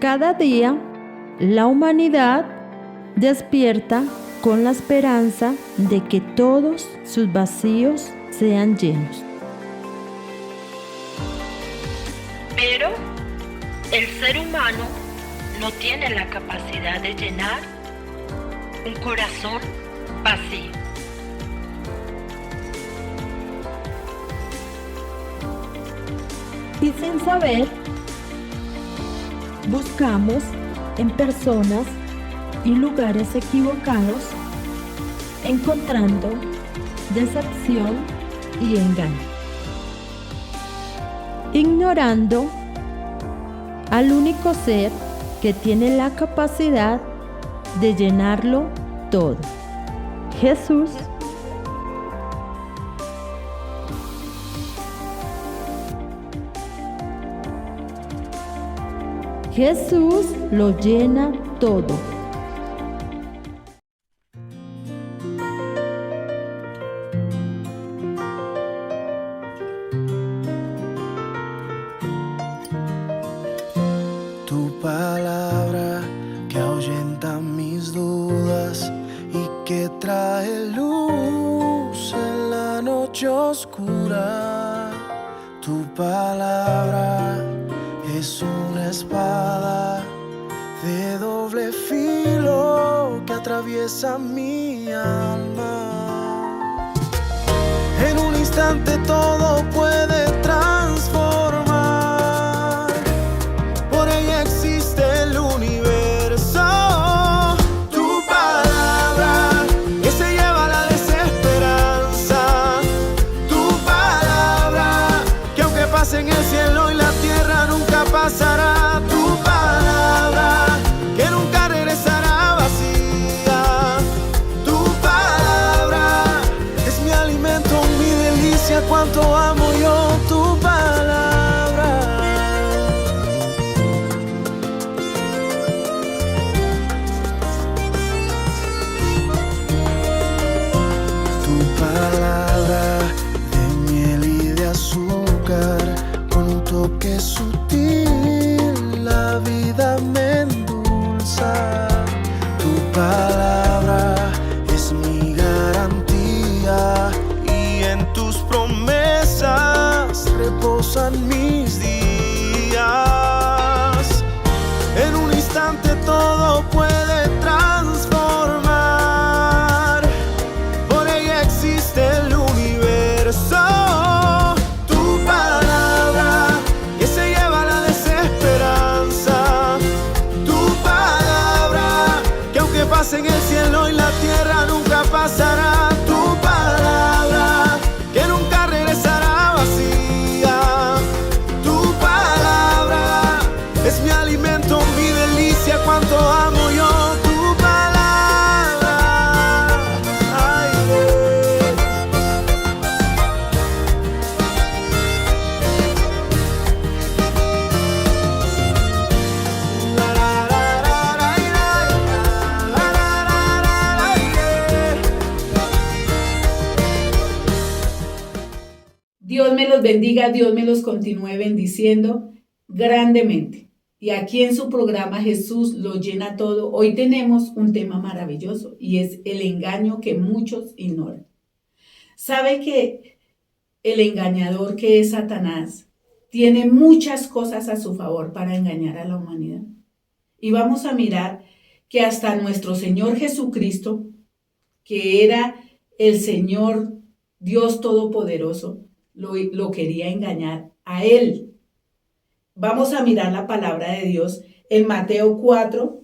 Cada día, la humanidad despierta con la esperanza de que todos sus vacíos sean llenos. Pero el ser humano no tiene la capacidad de llenar un corazón vacío. Y sin saber, buscamos en personas y lugares equivocados, encontrando decepción y engaño, ignorando al único ser que tiene la capacidad de llenarlo todo, Jesús. Jesús lo llena todo. Tu palabra que ahuyenta mis dudas y que trae luz en la noche oscura. Tu palabra es una espada de doble filo que atraviesa mi alma. En un instante todo puede transformar. Por ella existe el universo. Tu palabra que se lleva la desesperanza. Tu palabra que aunque pase en el cielo y la tierra nunca pasará. Tu palabra que nunca regresará vacía. Tu palabra es mi alimento, mi delicia. Cuánto amo yo tu palabra. Tu palabra de miel y de azúcar, con un toque sutil la vida me endulza. Tu palabra es mi garantía y en tus promesas reposan mis días. En un instante todo puede transformar. Por ella existe el universo. Tu palabra que se lleva la desesperanza. Tu palabra que aunque pase en el cielo y la tierra nunca pasará. Tu palabra que nunca regresará vacía. Tu palabra es mi alimento, mi delicia. Cuánto amo yo tu palabra. Ay, la, la, la, la, la, la, la, la, Dios me los bendiga, Dios me los continúe bendiciendo grandemente. Y aquí en su programa Jesús lo llena todo. Hoy tenemos un tema maravilloso y es el engaño que muchos ignoran. ¿Sabe que el engañador que es Satanás tiene muchas cosas a su favor para engañar a la humanidad? Y vamos a mirar que hasta nuestro Señor Jesucristo, que era el Señor Dios Todopoderoso, lo quería engañar a él. Vamos a mirar la palabra de Dios en Mateo 4,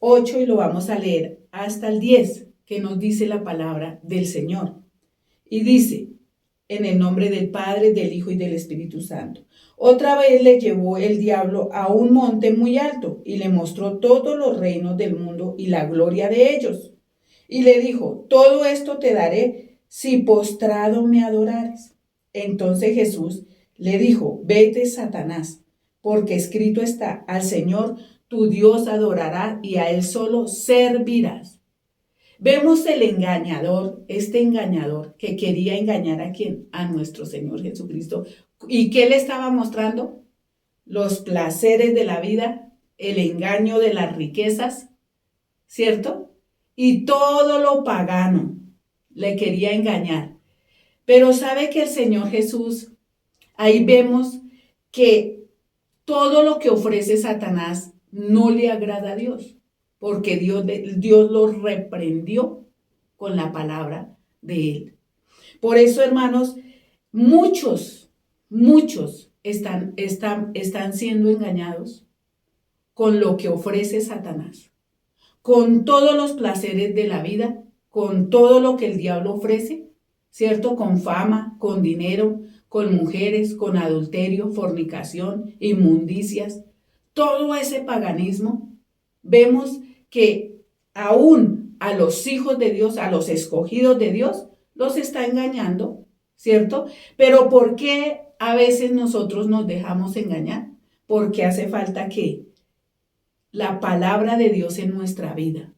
8 y lo vamos a leer hasta el 10, que nos dice la palabra del Señor. Y dice, en el nombre del Padre, del Hijo y del Espíritu Santo. Otra vez le llevó el diablo a un monte muy alto y le mostró todos los reinos del mundo y la gloria de ellos. Y le dijo, todo esto te daré si postrado me adorares. Entonces Jesús le dijo, vete, Satanás, porque escrito está, al Señor tu Dios adorará y a Él solo servirás. Vemos el engañador, este engañador que quería engañar a ¿quién? A nuestro Señor Jesucristo. ¿Y qué le estaba mostrando? Los placeres de la vida el engaño de las riquezas, ¿cierto? Y todo lo pagano le quería engañar. Pero sabe que el Señor Jesús, ahí vemos que todo lo que ofrece Satanás no le agrada a Dios, porque Dios lo reprendió con la palabra de él. Por eso, hermanos, muchos están siendo engañados con lo que ofrece Satanás, con todos los placeres de la vida, con todo lo que el diablo ofrece, ¿cierto? Con fama, con dinero, con mujeres, con adulterio, fornicación, inmundicias, todo ese paganismo. Vemos que aún a los hijos de Dios, a los escogidos de Dios, los está engañando, ¿cierto? Pero ¿por qué a veces nosotros nos dejamos engañar? Porque hace falta que la palabra de Dios en nuestra vida.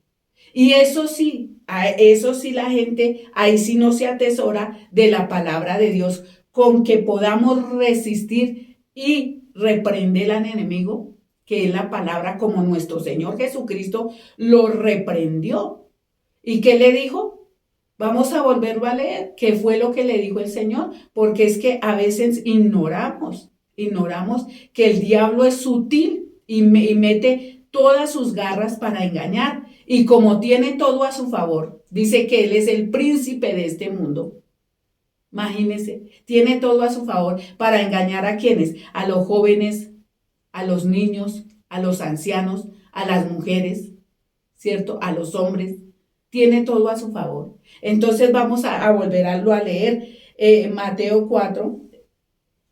Y eso sí la gente, ahí sí no se atesora de la palabra de Dios, con que podamos resistir y reprender al enemigo, que es la palabra, como nuestro Señor Jesucristo lo reprendió. ¿Y qué le dijo? Vamos a volverlo a leer. ¿Qué fue lo que le dijo el Señor? Porque es que a veces ignoramos que el diablo es sutil y mete todas sus garras para engañar. Y como tiene todo a su favor, dice que él es el príncipe de este mundo. Imagínense, tiene todo a su favor para engañar a quienes, a los jóvenes, a los niños, a los ancianos, a las mujeres, ¿cierto? A los hombres. Tiene todo a su favor. Entonces vamos a volver a leer Mateo 4,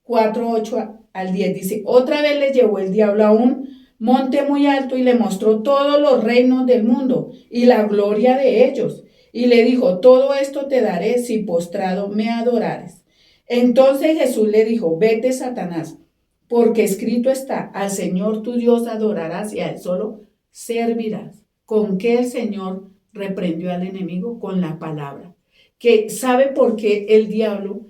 8 al 10. Dice, otra vez le llevó el diablo a un monte muy alto y le mostró todos los reinos del mundo y la gloria de ellos. Y le dijo, todo esto te daré si postrado me adorares. Entonces Jesús le dijo, vete, Satanás, porque escrito está, al Señor tu Dios adorarás y a él solo servirás. ¿Con qué el Señor reprendió al enemigo? Con la palabra. Que ¿sabe por qué el diablo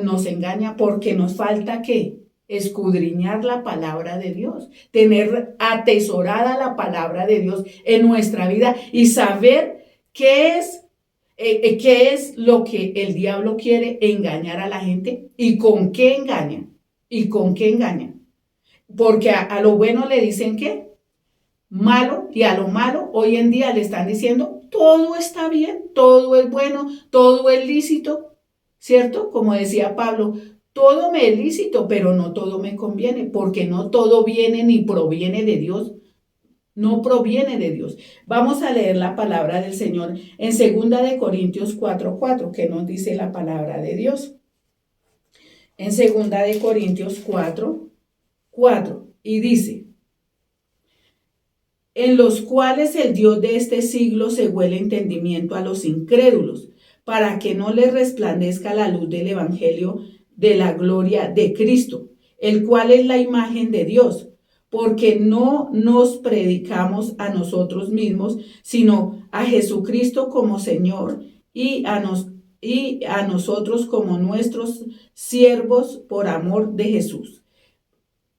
nos engaña? Porque nos falta ¿qué? Escudriñar la palabra de Dios, tener atesorada la palabra de Dios en nuestra vida y saber qué es lo que el diablo quiere engañar a la gente y con qué engaña. ¿Y con qué engaña? Porque a lo bueno le dicen ¿qué? Malo, y a lo malo hoy en día le están diciendo todo está bien, todo es bueno, todo es lícito, ¿cierto? Como decía Pablo, todo me es lícito, pero no todo me conviene, porque no todo viene ni proviene de Dios. No proviene de Dios. Vamos a leer la palabra del Señor en 2 Corintios 4:4, que nos dice la palabra de Dios. En 2 Corintios 4:4, y dice, en los cuales el Dios de este siglo cegó el entendimiento a los incrédulos, para que no les resplandezca la luz del evangelio de la gloria de Cristo, el cual es la imagen de Dios, porque no nos predicamos a nosotros mismos, sino a Jesucristo como Señor y a nosotros como nuestros siervos por amor de Jesús.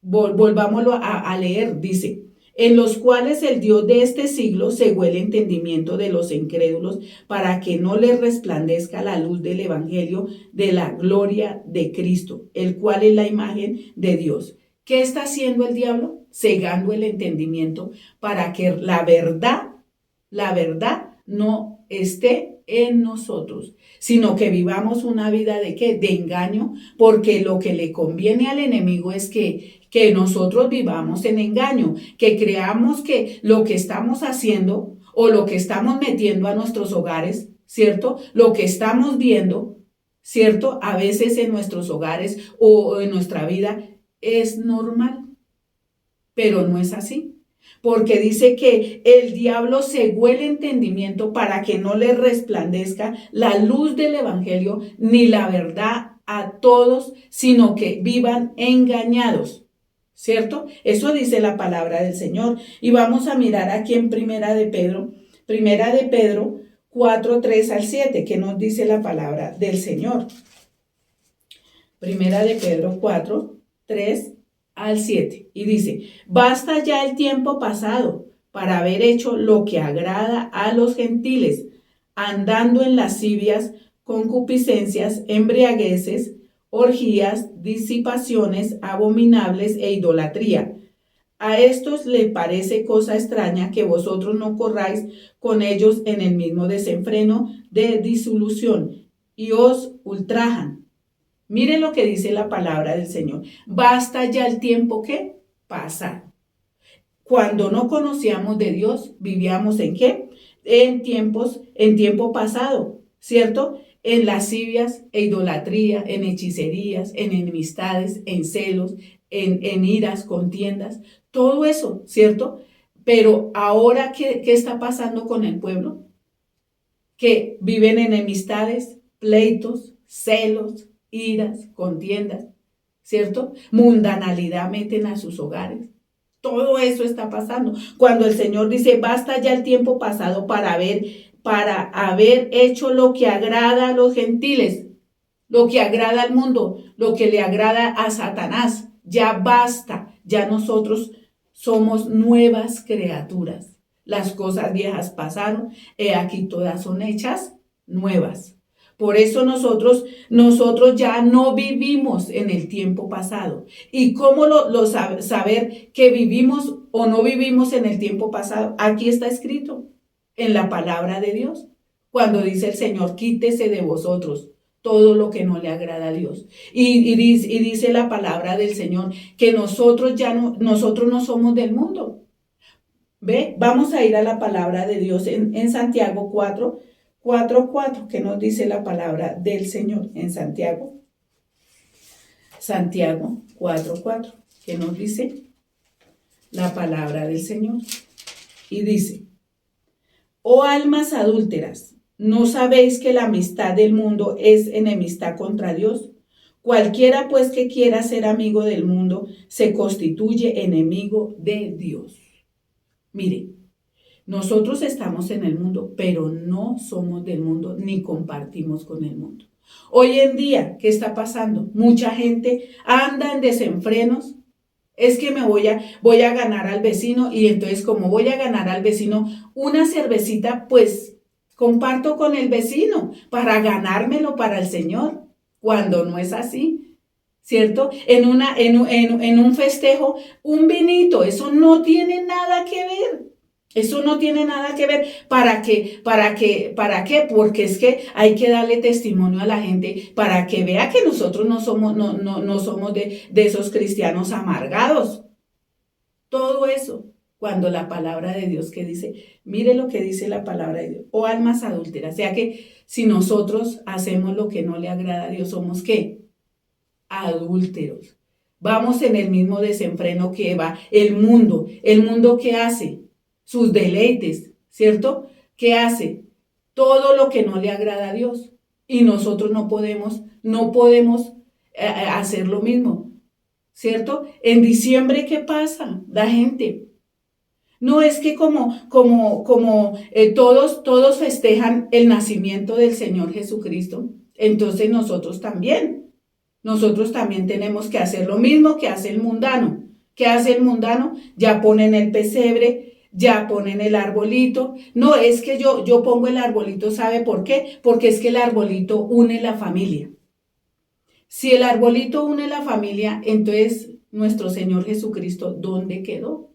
Volvámoslo a leer, dice, en los cuales el Dios de este siglo cegó el entendimiento de los incrédulos para que no les resplandezca la luz del evangelio de la gloria de Cristo, el cual es la imagen de Dios. ¿Qué está haciendo el diablo? Cegando el entendimiento para que la verdad no esté en nosotros, sino que vivamos una vida de ¿qué? De engaño, porque lo que le conviene al enemigo es que nosotros vivamos en engaño, que creamos que lo que estamos haciendo o lo que estamos metiendo a nuestros hogares, ¿cierto? Lo que estamos viendo, ¿cierto? A veces en nuestros hogares o en nuestra vida es normal, pero no es así. Porque dice que el diablo cegó el entendimiento para que no le resplandezca la luz del evangelio ni la verdad a todos, sino que vivan engañados, ¿cierto? Eso dice la palabra del Señor. Y vamos a mirar aquí en Primera de Pedro 4, 3 al 7, que nos dice la palabra del Señor. Primera de Pedro 4, 3 al 7 y dice, basta ya el tiempo pasado para haber hecho lo que agrada a los gentiles, andando en lascivias, concupiscencias, embriagueces, orgías, disipaciones abominables e idolatría. A estos les parece cosa extraña que vosotros no corráis con ellos en el mismo desenfreno de disolución y os ultrajan. Miren lo que dice la palabra del Señor. Basta ya el tiempo que pasa. Cuando no conocíamos de Dios, vivíamos ¿en qué? En tiempo pasado, ¿cierto? En lascivias e idolatría, en hechicerías, en enemistades, en celos, en iras, contiendas, todo eso, ¿cierto? Pero ahora, ¿qué está pasando con el pueblo? Que viven enemistades, pleitos, celos, iras, contiendas, ¿cierto? Mundanalidad meten a sus hogares. Todo eso está pasando. Cuando el Señor dice, basta ya el tiempo pasado para haber hecho lo que agrada a los gentiles, lo que agrada al mundo, lo que le agrada a Satanás. Ya basta, ya nosotros somos nuevas criaturas. Las cosas viejas pasaron, aquí todas son hechas nuevas. Por eso nosotros ya no vivimos en el tiempo pasado. ¿Y cómo saber que vivimos o no vivimos en el tiempo pasado? Aquí está escrito en la palabra de Dios. Cuando dice el Señor, quítese de vosotros todo lo que no le agrada a Dios. Y dice la palabra del Señor que nosotros no somos del mundo. ¿Ve? Vamos a ir a la palabra de Dios en Santiago 4:4, que nos dice la palabra del Señor en Santiago 4:4, que nos dice la palabra del Señor. Y dice, oh almas adúlteras, ¿no sabéis que la amistad del mundo es enemistad contra Dios? Cualquiera pues que quiera ser amigo del mundo se constituye enemigo de Dios. Mire, nosotros estamos en el mundo, pero no somos del mundo ni compartimos con el mundo. Hoy en día, ¿qué está pasando? Mucha gente anda en desenfrenos. Es que voy a ganar al vecino y entonces como voy a ganar al vecino una cervecita, pues comparto con el vecino para ganármelo para el Señor, cuando no es así, ¿cierto? En un festejo, un vinito, eso no tiene nada que ver. Eso no tiene nada que ver. ¿Para qué? Porque es que hay que darle testimonio a la gente para que vea que nosotros no somos de esos cristianos amargados. Todo eso, cuando la palabra de Dios que dice, mire lo que dice la palabra de Dios, oh almas adúlteras. O sea que si nosotros hacemos lo que no le agrada a Dios, ¿somos qué? Adúlteros. Vamos en el mismo desenfreno que va el mundo. ¿El mundo qué hace? Sus deleites, ¿cierto? ¿Qué hace? Todo lo que no le agrada a Dios. Y nosotros no podemos hacer lo mismo, ¿cierto? En diciembre, ¿qué pasa? La gente. No es que todos festejan el nacimiento del Señor Jesucristo, entonces nosotros también tenemos que hacer lo mismo que hace el mundano. ¿Qué hace el mundano? Ya ponen el pesebre, ya ponen el arbolito. No, es que yo pongo el arbolito, ¿sabe por qué? Porque es que el arbolito une la familia. Si el arbolito une la familia, entonces nuestro Señor Jesucristo, ¿dónde quedó?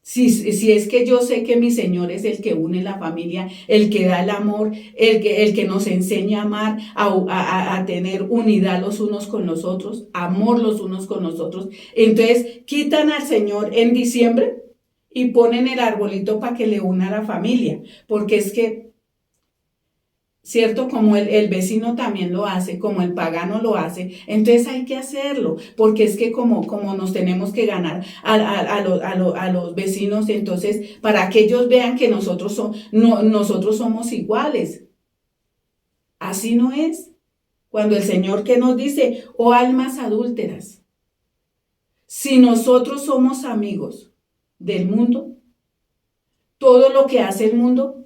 Si es que yo sé que mi Señor es el que une la familia, el que da el amor, el que nos enseña a amar, a tener unidad los unos con los otros, amor los unos con los otros. Entonces quitan al Señor en diciembre y ponen el arbolito para que le una a la familia, porque es que, ¿cierto? Como el vecino también lo hace, como el pagano lo hace, entonces hay que hacerlo, porque es que como nos tenemos que ganar a los vecinos, entonces para que ellos vean que nosotros somos iguales. Así no es. Cuando el Señor que nos dice, oh almas adúlteras, si nosotros somos amigos del mundo, todo lo que hace el mundo,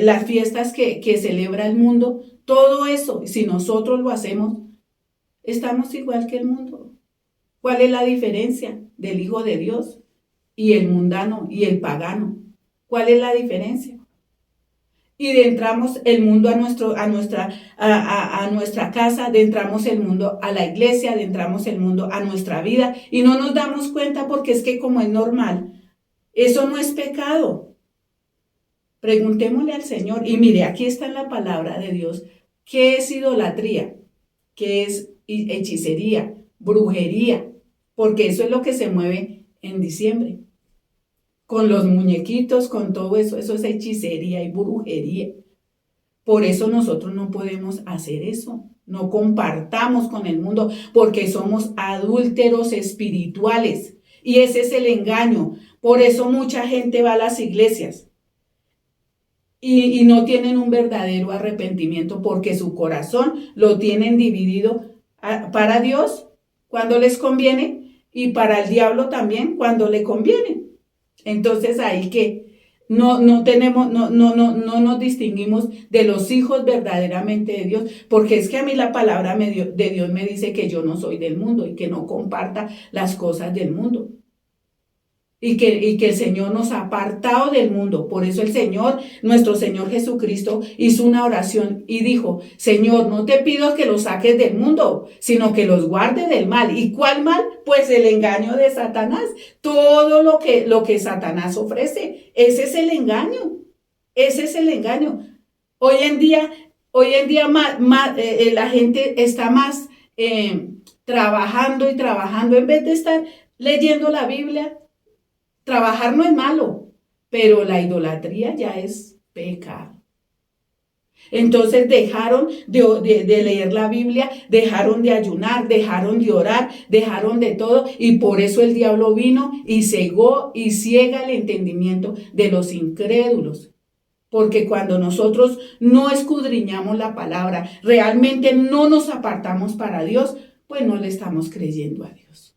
las fiestas que celebra el mundo, todo eso, si nosotros lo hacemos, Estamos igual que el mundo. ¿Cuál es la diferencia del Hijo de Dios y el mundano y el pagano? ¿Cuál es la diferencia? Y entramos el mundo a nuestra casa, entramos el mundo a la iglesia, entramos el mundo a nuestra vida y no nos damos cuenta porque es que como es normal, eso no es pecado. Preguntémosle al Señor y mire, aquí está en la palabra de Dios, ¿qué es idolatría? ¿Qué es hechicería? Brujería, porque eso es lo que se mueve en diciembre. Con los muñequitos, con todo eso, eso es hechicería y brujería. Por eso nosotros no podemos hacer eso. No compartamos con el mundo porque somos adúlteros espirituales. Y ese es el engaño. Por eso mucha gente va a las iglesias y no tienen un verdadero arrepentimiento porque su corazón lo tienen dividido para Dios cuando les conviene y para el diablo también cuando le conviene. Entonces ahí que no nos distinguimos de los hijos verdaderamente de Dios, porque es que a mí la palabra de Dios me dice que yo no soy del mundo y que no comparta las cosas del mundo. Y que el Señor nos ha apartado del mundo. Por eso el Señor, nuestro Señor Jesucristo, hizo una oración y dijo, Señor, no te pido que los saques del mundo, sino que los guardes del mal. ¿Y cuál mal? Pues el engaño de Satanás. Todo lo que Satanás ofrece, ese es el engaño. Ese es el engaño. Hoy en día la gente está más trabajando y trabajando en vez de estar leyendo la Biblia. Trabajar no es malo, pero la idolatría ya es pecado. Entonces dejaron de leer la Biblia, dejaron de ayunar, dejaron de orar, dejaron de todo y por eso el diablo vino y cegó y ciega el entendimiento de los incrédulos. Porque cuando nosotros no escudriñamos la palabra, realmente no nos apartamos para Dios, pues no le estamos creyendo a Dios.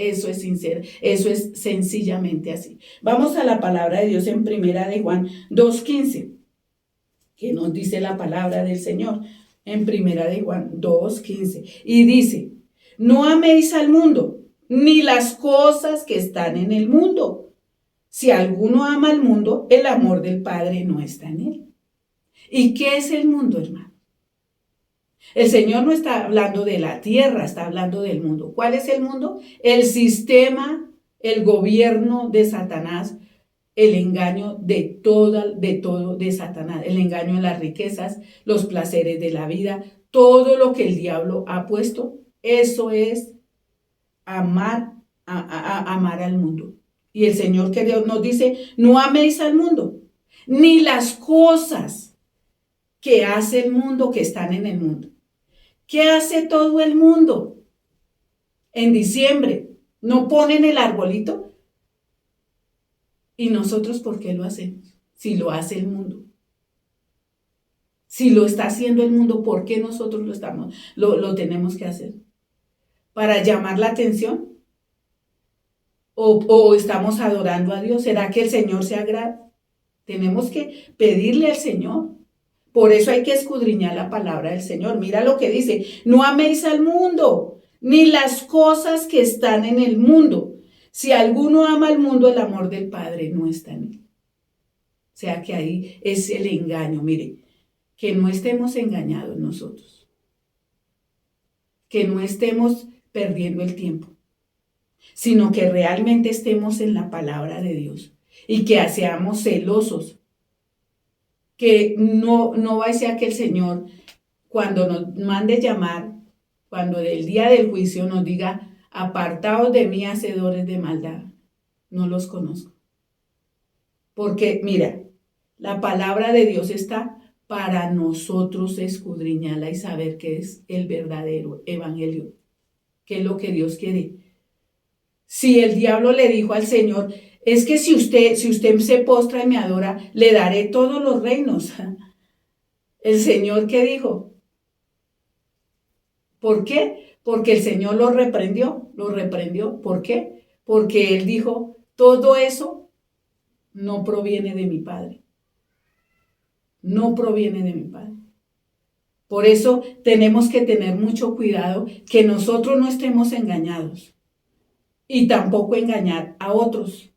Eso es sincero, eso es sencillamente así. Vamos a la palabra de Dios en Primera de Juan 2:15, que nos dice la palabra del Señor en Primera de Juan 2:15. Y dice, no améis al mundo, ni las cosas que están en el mundo. Si alguno ama al mundo, el amor del Padre no está en él. ¿Y qué es el mundo, hermano? El Señor no está hablando de la tierra, está hablando del mundo. ¿Cuál es el mundo? El sistema, el gobierno de Satanás, el engaño de todo de Satanás, el engaño en las riquezas, los placeres de la vida, todo lo que el diablo ha puesto, eso es amar al mundo. Y el Señor que nos dice, no améis al mundo, ni las cosas que hace el mundo, que están en el mundo. ¿Qué hace todo el mundo? En diciembre, ¿no ponen el arbolito? ¿Y nosotros por qué lo hacemos? Si lo hace el mundo. Si lo está haciendo el mundo, ¿por qué nosotros lo tenemos que hacer? ¿Para llamar la atención? ¿O estamos adorando a Dios? ¿Será que el Señor se agrada? Tenemos que pedirle al Señor. Por eso hay que escudriñar la palabra del Señor. Mira lo que dice, no améis al mundo, ni las cosas que están en el mundo. Si alguno ama al mundo, el amor del Padre no está en él. O sea que ahí es el engaño. Mire, que no estemos engañados nosotros. Que no estemos perdiendo el tiempo, sino que realmente estemos en la palabra de Dios y que seamos celosos. Que no vaya a ser que el Señor, cuando nos mande llamar, cuando del día del juicio nos diga, apartaos de mí, hacedores de maldad, no los conozco. Porque, mira, la palabra de Dios está para nosotros escudriñarla y saber qué es el verdadero evangelio, qué es lo que Dios quiere. Si el diablo le dijo al Señor, es que si usted se postra y me adora, le daré todos los reinos. El Señor, ¿qué dijo? ¿Por qué? Porque el Señor lo reprendió. ¿Por qué? Porque Él dijo, todo eso no proviene de mi Padre. No proviene de mi Padre. Por eso tenemos que tener mucho cuidado que nosotros no estemos engañados y tampoco engañar a otros.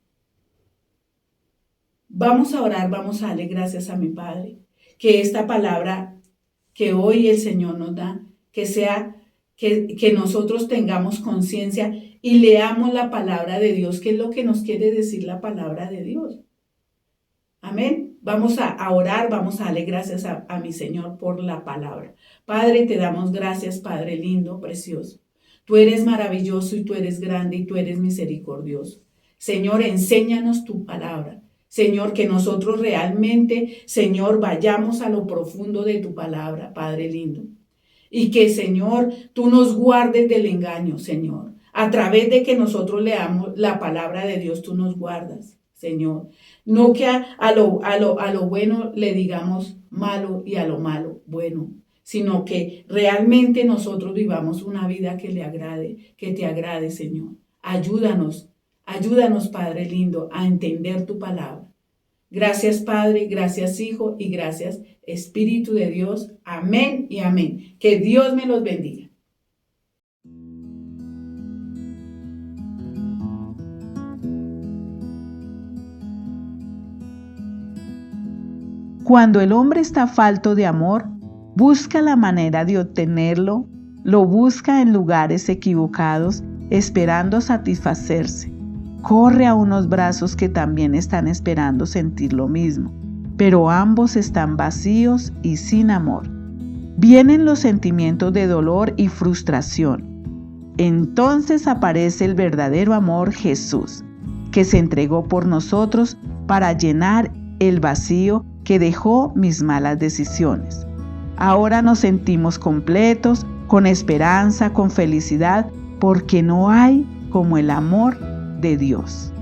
Vamos a orar, vamos a darle gracias a mi Padre, que esta palabra que hoy el Señor nos da, que sea que nosotros tengamos conciencia y leamos la palabra de Dios, que es lo que nos quiere decir la palabra de Dios. Amén. Vamos a orar, vamos a darle gracias a mi Señor por la palabra. Padre, te damos gracias, Padre lindo, precioso. Tú eres maravilloso y tú eres grande y tú eres misericordioso. Señor, enséñanos tu palabra. Señor, que nosotros realmente, Señor, vayamos a lo profundo de tu palabra, Padre lindo. Y que, Señor, tú nos guardes del engaño, Señor. A través de que nosotros leamos la palabra de Dios, tú nos guardas, Señor. No que a lo bueno le digamos malo y a lo malo bueno, sino que realmente nosotros vivamos una vida que le agrade, que te agrade, Señor. Ayúdanos, Padre lindo, a entender tu palabra. Gracias, Padre, gracias, Hijo, y gracias, Espíritu de Dios. Amén y amén. Que Dios me los bendiga. Cuando el hombre está falto de amor, busca la manera de obtenerlo, lo busca en lugares equivocados, esperando satisfacerse. Corre a unos brazos que también están esperando sentir lo mismo, pero ambos están vacíos y sin amor. Vienen los sentimientos de dolor y frustración. Entonces aparece el verdadero amor, Jesús, que se entregó por nosotros para llenar el vacío que dejó mis malas decisiones. Ahora nos sentimos completos, con esperanza, con felicidad, porque no hay como el amor de Dios.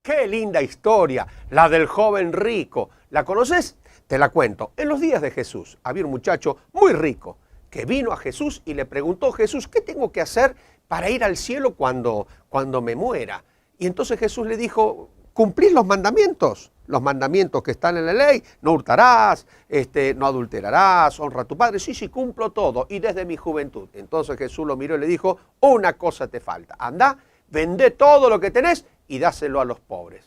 Qué linda historia, la del joven rico. ¿La conoces? Te la cuento. En los días de Jesús había un muchacho muy rico que vino a Jesús y le preguntó: Jesús, ¿qué tengo que hacer para ir al cielo cuando me muera? Y entonces Jesús le dijo: cumplís los mandamientos que están en la ley. No hurtarás, no adulterarás, honra a tu padre. Sí, cumplo todo, y desde mi juventud. Entonces Jesús lo miró y le dijo: una cosa te falta. Andá, vendé todo lo que tenés y dáselo a los pobres.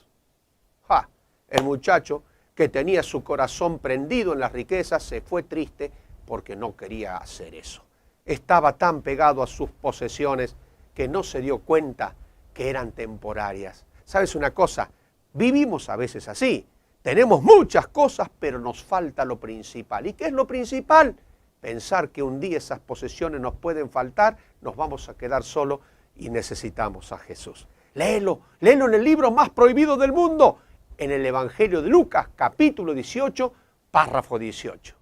El muchacho, que tenía su corazón prendido en las riquezas, se fue triste porque no quería hacer eso. Estaba tan pegado a sus posesiones que no se dio cuenta que eran temporarias. ¿Sabes una cosa? Vivimos a veces así. Tenemos muchas cosas, pero nos falta lo principal. ¿Y qué es lo principal? Pensar que un día esas posesiones nos pueden faltar, nos vamos a quedar solos y necesitamos a Jesús. Léelo en el libro más prohibido del mundo, en el Evangelio de Lucas, capítulo 18, párrafo 18.